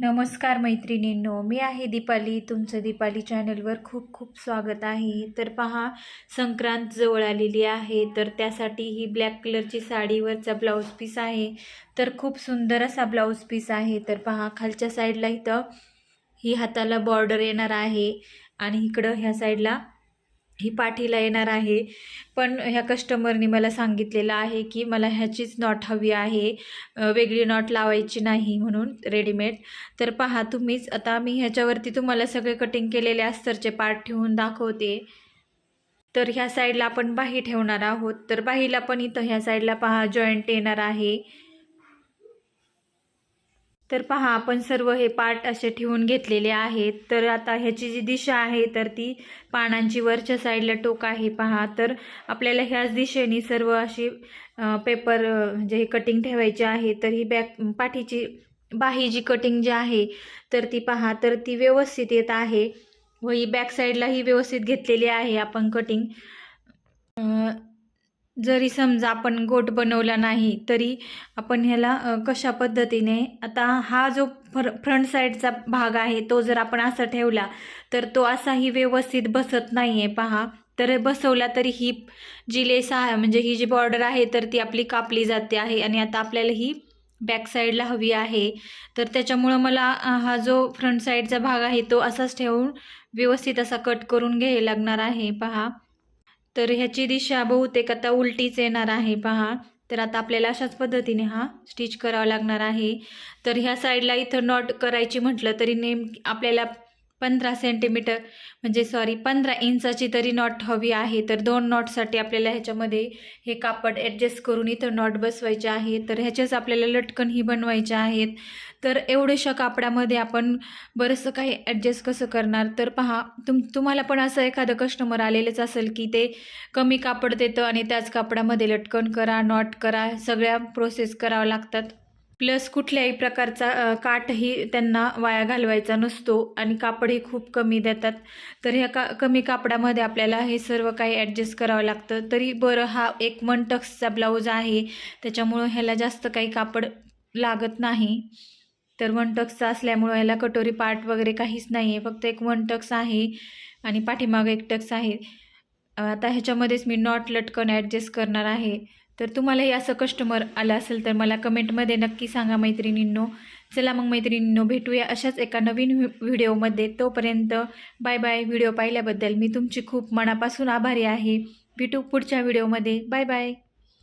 नमस्कार मैत्रिणींनो, मी आहे दीपाली. तुमचं दीपाली चॅनलवर खूप खूप स्वागत आहे. तर पहा, संक्रांत जवळ आलेली आहे, तर त्यासाठी ही ब्लॅक कलरची साडीवरचा ब्लाऊज पीस आहे. तर खूप सुंदर असा ब्लाऊज पीस आहे. तर पहा, खालच्या साईडला इथं ही हाताला बॉर्डर येणार आहे आणि इकडं ह्या साईडला ही पाठीला येणार आहे. पण ह्या कस्टमरनी मला सांगितलेलं आहे की मला ह्याचीच नॉट हवी आहे, वेगळी नॉट लावायची नाही म्हणून रेडीमेड. तर पहा तुम्हीच, आता मी ह्याच्यावरती तुम्हाला सगळे कटिंग केलेले अस्तरचे पार्ट ठेवून दाखवते. तर ह्या साईडला आपण बाही ठेवणार आहोत. तर बाहीला पण इथं ह्या साईडला पहा जॉईंट येणार आहे. तर पहा, आपण सर्व हे पार्ट असे ठेवून घेतलेले आहेत. तर आता ह्याची जी दिशा आहे तर ती पानांची वरच्या साईडला टोक आहे पहा. तर आपल्याला ह्याच दिशेने सर्व अशी पेपर म्हणजे हे कटिंग ठेवायचे आहे. तर ही पाठीची बाही जी कटिंग जी आहे तर ती पहा, तर ती व्यवस्थित येत आहे व ही बॅक साईडला ही व्यवस्थित घेतलेली आहे आपण कटिंग. जरी समजा आपण गोट बनवला नाही तरी आपण ह्याला कशा पद्धतीने, आता हा जो फ्रंट साईडचा भाग आहे तो जर आपण असा ठेवला तर तो असाही व्यवस्थित बसत नाही आहे पहा. तर बसवला तरी ही जी लेस आहे म्हणजे ही जी बॉर्डर आहे तर ती आपली कापली जाते आहे. आणि आता आपल्याला ही बॅक साईडला हवी आहे, तर त्याच्यामुळं मला हा जो फ्रंट साईडचा भाग आहे तो असाच ठेवून व्यवस्थित असा कट करून घ्यायला लागणार आहे पहा. तर ह्याची दिशा बहुतेक आता उलटीच येणार आहे पहा. तर आता आपल्याला अशाच पद्धतीने हा स्टिच करावा लागणार आहे. तर ह्या साईडला इथं नॉट करायची म्हटलं तरी आपल्याला 15 सेंटीमीटर म्हणजे 15 इंचाची तरी नॉट हवी आहे. तर 2 नॉटसाठी आपल्याला ह्याच्यामध्ये हे कापड ॲडजस्ट करून इथं नॉट बसवायचे आहे. तर ह्याच्याच आपल्याला लटकनही बनवायचे आहेत. तर एवढ्याशा कापडामध्ये आपण बरंचसं काही ॲडजस्ट कसं करणार. तर पहा, तुम्हाला पण असं एखादं कस्टमर आलेलंच असेल की ते कमी कापड देतं आणि त्याच कापडामध्ये लटकन करा, नॉट करा, सगळ्या प्रोसेस कराव्या लागतात. प्लस कुठल्याही प्रकारचा काठही त्यांना वाया घालवायचा नसतो आणि कापडही खूप कमी देतात. तर ह्या कमी कापडामध्ये आपल्याला हे सर्व काही ॲडजस्ट करावं लागतं. तरी बरं, हा एक 1 टक्सचा ब्लाऊज आहे त्याच्यामुळं ह्याला जास्त काही कापड लागत नाही. तर 1 टक्सचा असल्यामुळं ह्याला कटोरी पार्ट वगैरे काहीच नाही आहे, फक्त एक 1 टक्स आहे आणि पाठीमागं 1 टक्स आहे. आता ह्याच्यामध्येच मी नॉट लटकन ॲडजस्ट करणार आहे. तर तुम्हालाही असं कस्टमर आलं असेल तर मला कमेंटमध्ये नक्की सांगा मैत्रिणींनो. चला मग मैत्रिणींनो, भेटूया अशाच एका नवीन व्हिडिओमध्ये. तोपर्यंत बाय बाय. व्हिडिओ पाहिल्याबद्दल मी तुमची खूप मनापासून आभारी आहे. भेटू पुढच्या व्हिडिओमध्ये. Bye bye.